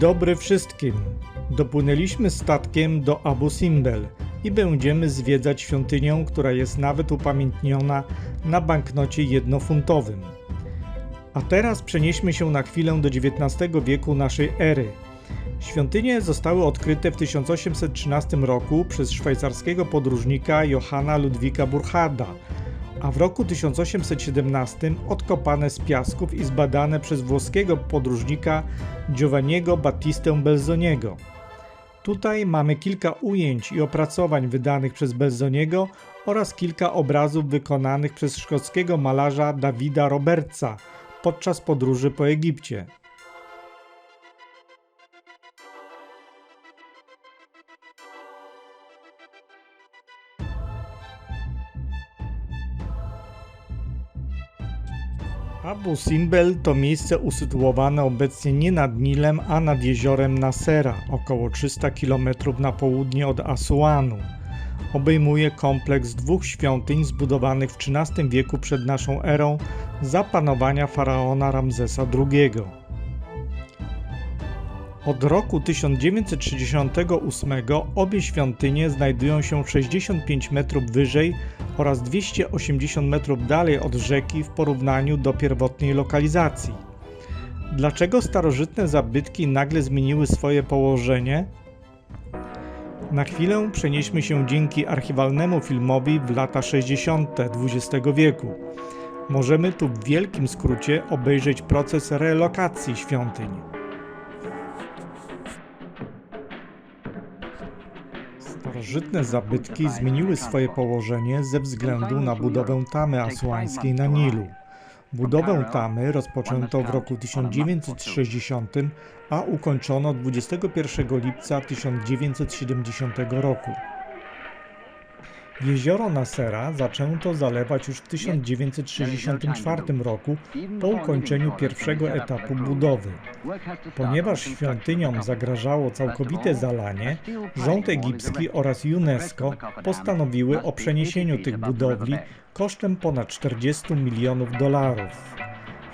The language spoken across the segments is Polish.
dobry wszystkim. Dopłynęliśmy statkiem do Abu Simbel i będziemy zwiedzać świątynię, która jest nawet upamiętniona na banknocie jednofuntowym. A teraz przenieśmy się na chwilę do XIX wieku naszej ery. Świątynie zostały odkryte w 1813 roku przez szwajcarskiego podróżnika Johanna Ludwika Burcharda, a w roku 1817 odkopane z piasków i zbadane przez włoskiego podróżnika Giovanniego Battistę Belzoniego. Tutaj mamy kilka ujęć i opracowań wydanych przez Belzoniego oraz kilka obrazów wykonanych przez szkockiego malarza Davida Robertsa podczas podróży po Egipcie. Abu Simbel to miejsce usytuowane obecnie nie nad Nilem, a nad jeziorem Nasera, około 300 km na południe od Asuanu. Obejmuje kompleks dwóch świątyń zbudowanych w XIII wieku przed naszą erą za panowania faraona Ramzesa II. Od roku 1968 obie świątynie znajdują się 65 metrów wyżej oraz 280 metrów dalej od rzeki w porównaniu do pierwotnej lokalizacji. Dlaczego starożytne zabytki nagle zmieniły swoje położenie? Na chwilę przenieśmy się dzięki archiwalnemu filmowi w lata 60. XX wieku. Możemy tu w wielkim skrócie obejrzeć proces relokacji świątyń. Starożytne zabytki zmieniły swoje położenie ze względu na budowę tamy asuańskiej na Nilu. Budowę tamy rozpoczęto w roku 1960, a ukończono 21 lipca 1970 roku. Jezioro Nasera zaczęto zalewać już w 1964 roku po ukończeniu pierwszego etapu budowy. Ponieważ świątyniom zagrażało całkowite zalanie, rząd egipski oraz UNESCO postanowiły o przeniesieniu tych budowli kosztem ponad $40 milionów.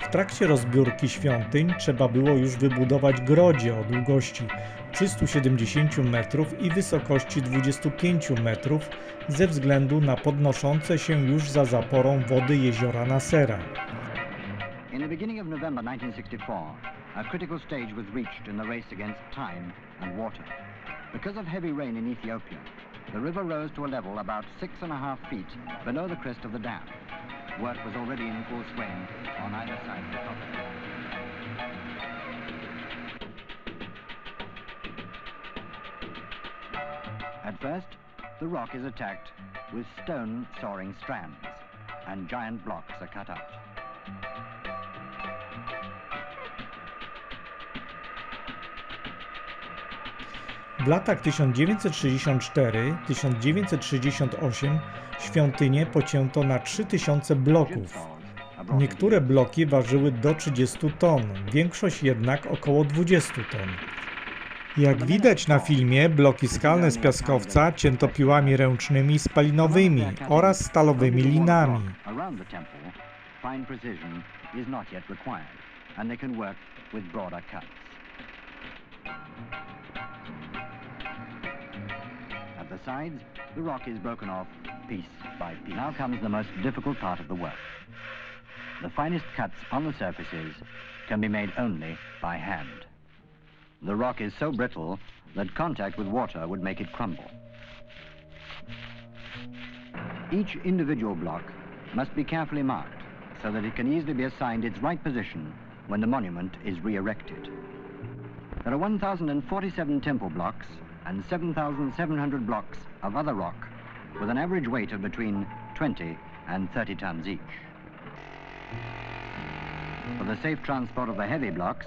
W trakcie rozbiórki świątyń trzeba było już wybudować grodzie o długości 370 metrów i wysokości 25 metrów ze względu na podnoszące się już za zaporą wody jeziora Nasera. In the beginning of November 1964, a critical stage was reached in the race against time and water. Because of heavy rain in Ethiopia, the river rose to a level about 6.5 feet below the crest of the dam. Work was already in full swing on either side of the property. At first, the rock is attacked with stone soaring strands, and giant blocks are cut out. W latach 1964-1968 świątynię pocięto na 3000 bloków. Niektóre bloki ważyły do 30 ton, większość jednak około 20 ton. Jak widać na filmie, bloki skalne z piaskowca cięto piłami ręcznymi spalinowymi oraz stalowymi linami. At the sides, the rock is broken off piece by piece. Now comes the most difficult part of the work. The finest cuts on the surfaces can be made only by hand. The rock is so brittle that contact with water would make it crumble. Each individual block must be carefully marked so that it can easily be assigned its right position when the monument is re-erected. There are 1,047 temple blocks and 7,700 blocks of other rock with an average weight of between 20 and 30 tons each. For the safe transport of the heavy blocks,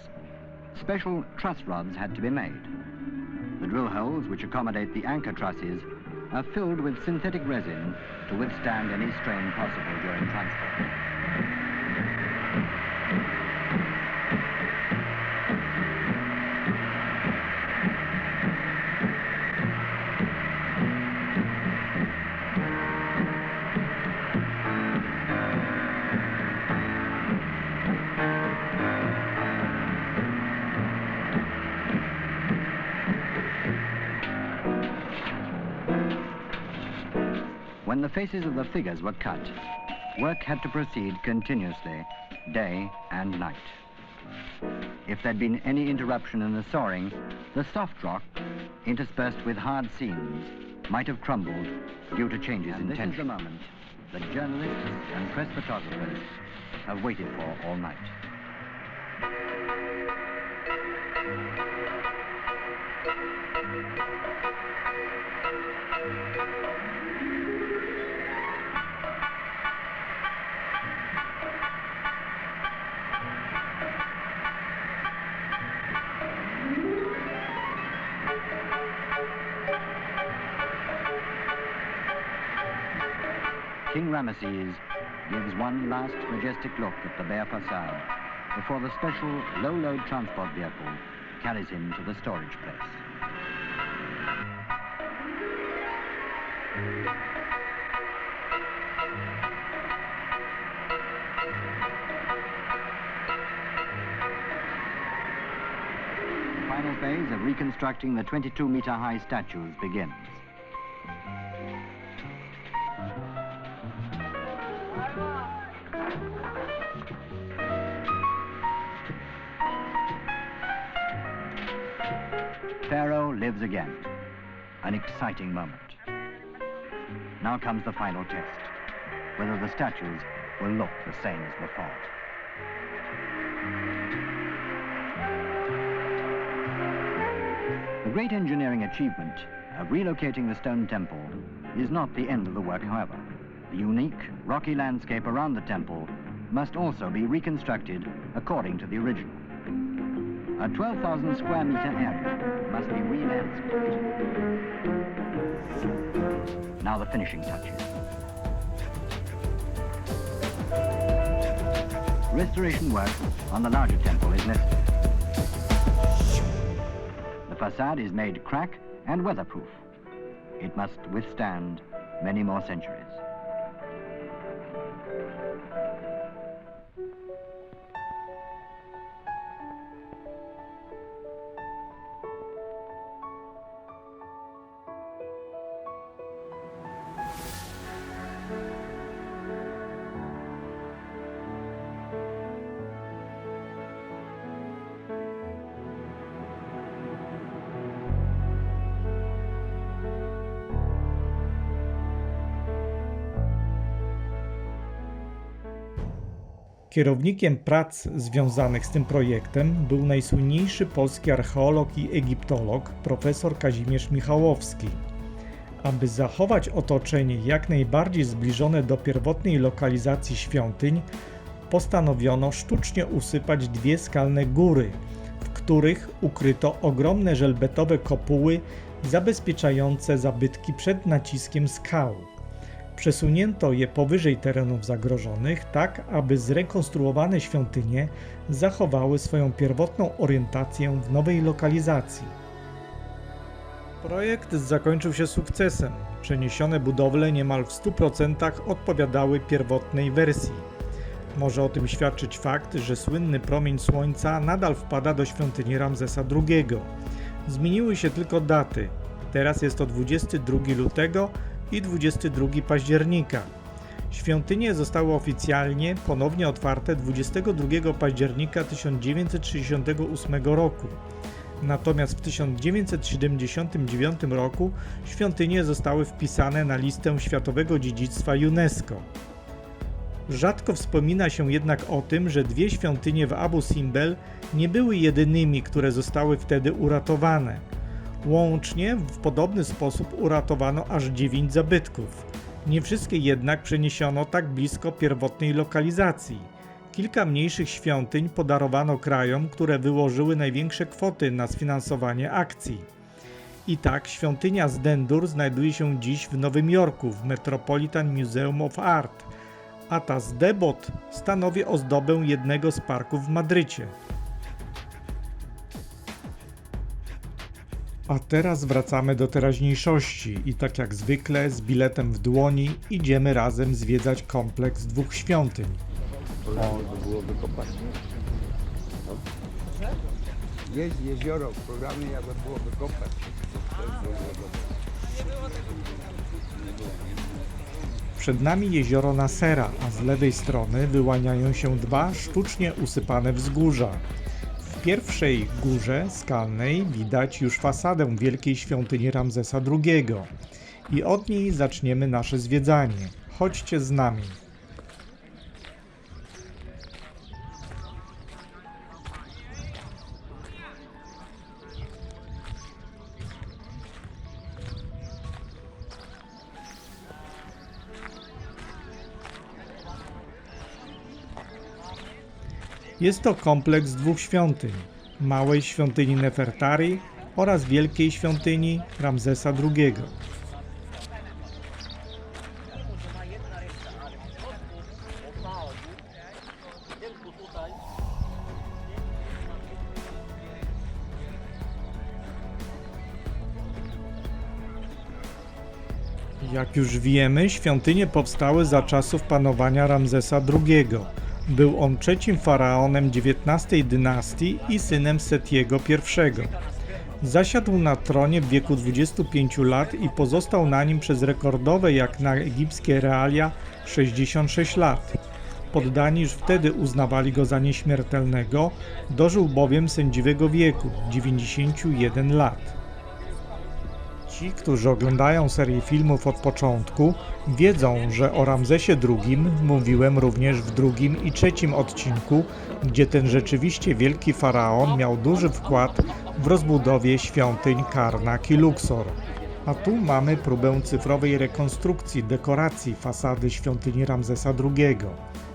special truss rods had to be made. The drill holes which accommodate the anchor trusses are filled with synthetic resin to withstand any strain possible during transport. the faces of the figures were cut, work had to proceed continuously, day and night. If there'd been any interruption in the soaring, the soft rock, interspersed with hard seams, might have crumbled due to changes in tension. This is the moment that journalists and press photographers have waited for all night. King Ramesses gives one last majestic look at the bare facade before the special low-load transport vehicle carries him to the storage place. The final phase of reconstructing the 22-meter-high statues begins. Pharaoh lives again. An exciting moment. Now comes the final test, whether the statues will look the same as before. The great engineering achievement of relocating the stone temple is not the end of the work, however. The unique, rocky landscape around the temple must also be reconstructed according to the original. A 12,000 square meter area must be re-landscaped. Now the finishing touches. Restoration work on the larger temple is necessary. The facade is made crack and weatherproof. It must withstand many more centuries. Kierownikiem prac związanych z tym projektem był najsłynniejszy polski archeolog i egiptolog profesor Kazimierz Michałowski. Aby zachować otoczenie jak najbardziej zbliżone do pierwotnej lokalizacji świątyń, postanowiono sztucznie usypać dwie skalne góry, w których ukryto ogromne żelbetowe kopuły zabezpieczające zabytki przed naciskiem skał. Przesunięto je powyżej terenów zagrożonych, tak aby zrekonstruowane świątynie zachowały swoją pierwotną orientację w nowej lokalizacji. Projekt zakończył się sukcesem. Przeniesione budowle niemal w 100% odpowiadały pierwotnej wersji. Może o tym świadczyć fakt, że słynny promień słońca nadal wpada do świątyni Ramzesa II. Zmieniły się tylko daty. Teraz jest to 22 lutego i 22 października. Świątynie zostały oficjalnie ponownie otwarte 22 października 1968 roku. Natomiast w 1979 roku świątynie zostały wpisane na listę Światowego Dziedzictwa UNESCO. Rzadko wspomina się jednak o tym, że dwie świątynie w Abu Simbel nie były jedynymi, które zostały wtedy uratowane. Łącznie w podobny sposób uratowano aż 9 zabytków. Nie wszystkie jednak przeniesiono tak blisko pierwotnej lokalizacji. Kilka mniejszych świątyń podarowano krajom, które wyłożyły największe kwoty na sfinansowanie akcji. I tak świątynia z Dendur znajduje się dziś w Nowym Jorku w Metropolitan Museum of Art, a ta z Debod stanowi ozdobę jednego z parków w Madrycie. A teraz wracamy do teraźniejszości i tak jak zwykle z biletem w dłoni idziemy razem zwiedzać kompleks dwóch świątyń. Można było wykopać. No. Jest jezioro w programie, jakby było wykopać. Przed nami jezioro Nasera, a z lewej strony wyłaniają się dwa sztucznie usypane wzgórza. W pierwszej górze skalnej widać już fasadę wielkiej świątyni Ramzesa II i od niej zaczniemy nasze zwiedzanie. Chodźcie z nami. Jest to kompleks dwóch świątyń, małej świątyni Nefertari oraz wielkiej świątyni Ramzesa II. Jak już wiemy, świątynie powstały za czasów panowania Ramzesa II. Był on trzecim faraonem XIX dynastii i synem Setiego I. Zasiadł na tronie w wieku 25 lat i pozostał na nim przez rekordowe jak na egipskie realia 66 lat. Poddani już wtedy uznawali go za nieśmiertelnego, dożył bowiem sędziwego wieku 91 lat. Ci, którzy oglądają serię filmów od początku, wiedzą, że o Ramzesie II mówiłem również w drugim i trzecim odcinku, gdzie ten rzeczywiście wielki faraon miał duży wkład w rozbudowie świątyń Karnak i Luksor. A tu mamy próbę cyfrowej rekonstrukcji dekoracji fasady świątyni Ramzesa II.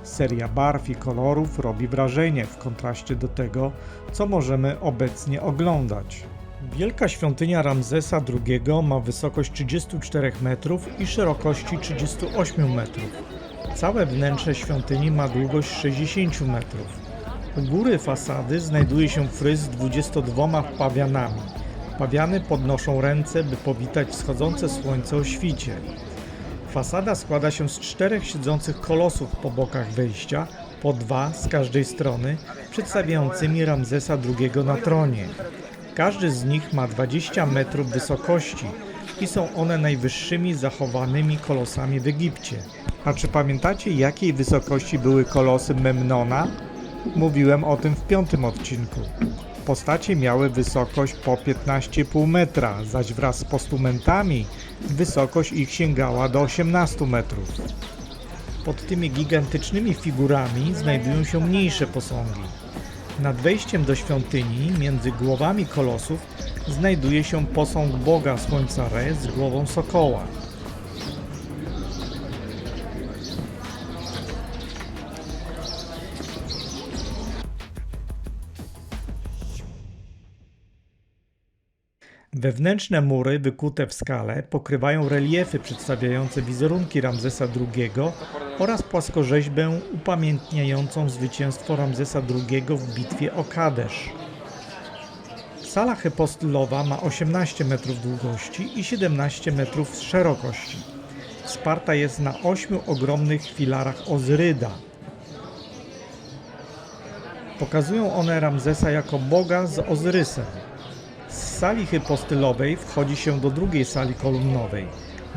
Seria barw i kolorów robi wrażenie w kontraście do tego, co możemy obecnie oglądać. Wielka świątynia Ramzesa II ma wysokość 34 metrów i szerokości 38 metrów. Całe wnętrze świątyni ma długość 60 metrów. U góry fasady znajduje się fryz z 22 pawianami. Pawiany podnoszą ręce, by powitać wschodzące słońce o świcie. Fasada składa się z 4 siedzących kolosów po bokach wejścia, po 2 z każdej strony, przedstawiającymi Ramzesa II na tronie. Każdy z nich ma 20 metrów wysokości i są one najwyższymi zachowanymi kolosami w Egipcie. A czy pamiętacie, jakiej wysokości były kolosy Memnona? Mówiłem o tym w 5. odcinku. Postacie miały wysokość po 15,5 metra, zaś wraz z postumentami wysokość ich sięgała do 18 metrów. Pod tymi gigantycznymi figurami znajdują się mniejsze posągi. Nad wejściem do świątyni, między głowami kolosów, znajduje się posąg Boga Słońca Re z głową sokoła. Wewnętrzne mury wykute w skale pokrywają reliefy przedstawiające wizerunki Ramzesa II oraz płaskorzeźbę upamiętniającą zwycięstwo Ramzesa II w bitwie o Kadesz. Sala hypostylowa ma 18 metrów długości i 17 metrów szerokości. Wsparta jest na 8 ogromnych filarach Ozyryda. Pokazują one Ramzesa jako Boga z Ozyrysem. Z sali hypostylowej wchodzi się do drugiej sali kolumnowej.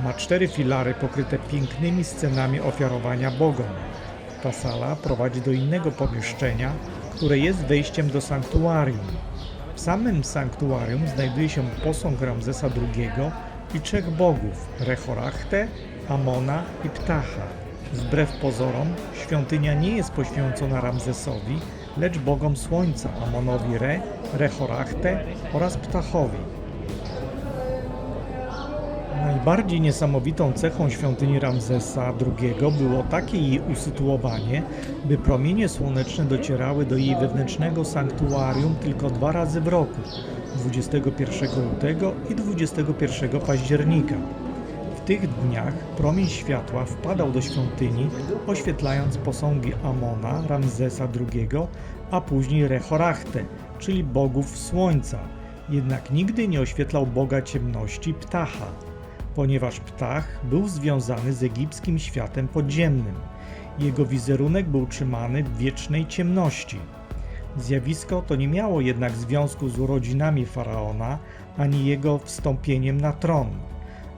Ma 4 filary pokryte pięknymi scenami ofiarowania bogom. Ta sala prowadzi do innego pomieszczenia, które jest wejściem do sanktuarium. W samym sanktuarium znajduje się posąg Ramzesa II i 3 bogów – Rehorachtę, Amona i Ptacha. Wbrew pozorom, świątynia nie jest poświęcona Ramzesowi, lecz bogom słońca Amonowi Re, Rehorachtę oraz Ptachowi. Najbardziej niesamowitą cechą świątyni Ramzesa II było takie jej usytuowanie, by promienie słoneczne docierały do jej wewnętrznego sanktuarium tylko 2 razy w roku, 21 lutego i 21 października. W tych dniach promień światła wpadał do świątyni, oświetlając posągi Amona, Ramzesa II, a później Rehorachtę, czyli bogów słońca, jednak nigdy nie oświetlał boga ciemności Ptacha, ponieważ Ptach był związany z egipskim światem podziemnym. Jego wizerunek był trzymany w wiecznej ciemności. Zjawisko to nie miało jednak związku z urodzinami faraona, ani jego wstąpieniem na tron.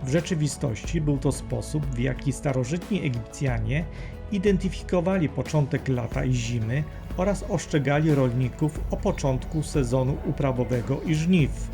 W rzeczywistości był to sposób, w jaki starożytni Egipcjanie identyfikowali początek lata i zimy oraz ostrzegali rolników o początku sezonu uprawowego i żniw.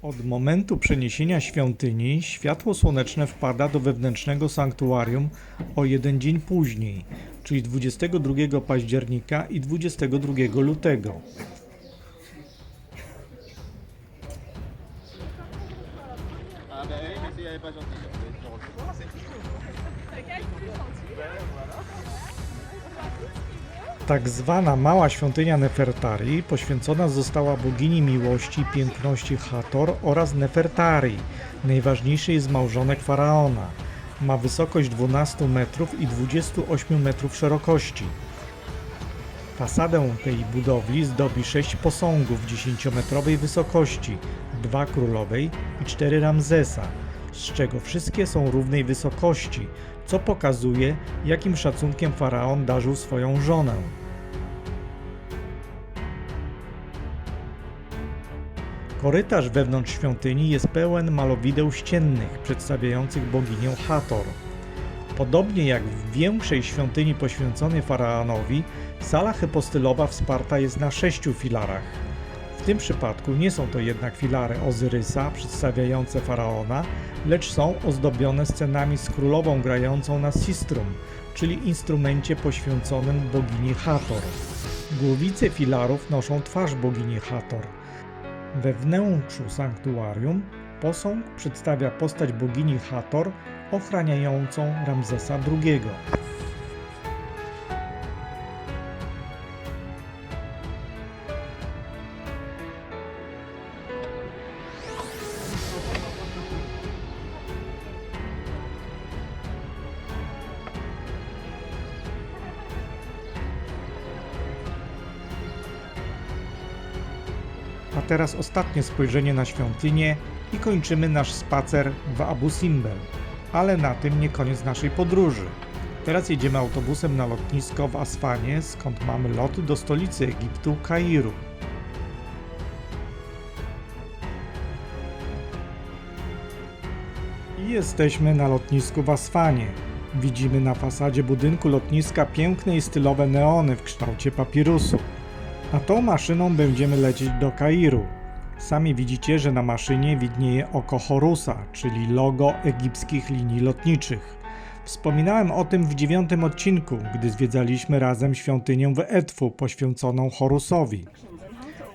Od momentu przeniesienia świątyni światło słoneczne wpada do wewnętrznego sanktuarium o jeden dzień później, czyli 22 października i 22 lutego. Tak zwana Mała Świątynia Nefertari poświęcona została bogini miłości i piękności Hathor oraz Nefertari, najważniejszej z małżonek faraona. Ma wysokość 12 metrów i 28 metrów szerokości. Fasadę tej budowli zdobi 6 posągów 10-metrowej wysokości, 2 królowej i 4 Ramzesa, z czego wszystkie są równej wysokości, co pokazuje, jakim szacunkiem faraon darzył swoją żonę. Korytarz wewnątrz świątyni jest pełen malowideł ściennych przedstawiających boginię Hathor. Podobnie jak w większej świątyni poświęconej faraonowi, sala hypostylowa wsparta jest na 6 filarach. W tym przypadku nie są to jednak filary Ozyrysa przedstawiające faraona, lecz są ozdobione scenami z królową grającą na sistrum, czyli instrumencie poświęconym bogini Hathor. Głowice filarów noszą twarz bogini Hathor. We wnętrzu sanktuarium posąg przedstawia postać bogini Hathor ochraniającą Ramzesa II. A teraz ostatnie spojrzenie na świątynię i kończymy nasz spacer w Abu Simbel. Ale na tym nie koniec naszej podróży. Teraz jedziemy autobusem na lotnisko w Aswanie, skąd mamy lot do stolicy Egiptu, Kairu. I jesteśmy na lotnisku w Aswanie. Widzimy na fasadzie budynku lotniska piękne i stylowe neony w kształcie papirusu. A tą maszyną będziemy lecieć do Kairu. Sami widzicie, że na maszynie widnieje oko Horusa, czyli logo egipskich linii lotniczych. Wspominałem o tym w 9. odcinku, gdy zwiedzaliśmy razem świątynię w Edfu poświęconą Horusowi.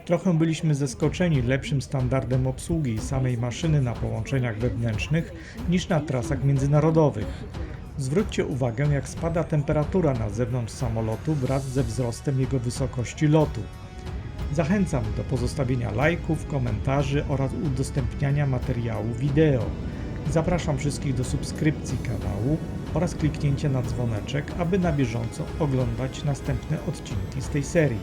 Trochę byliśmy zaskoczeni lepszym standardem obsługi samej maszyny na połączeniach wewnętrznych niż na trasach międzynarodowych. Zwróćcie uwagę, jak spada temperatura na zewnątrz samolotu wraz ze wzrostem jego wysokości lotu. Zachęcam do pozostawienia lajków, komentarzy oraz udostępniania materiału wideo. Zapraszam wszystkich do subskrypcji kanału oraz kliknięcia na dzwoneczek, aby na bieżąco oglądać następne odcinki z tej serii.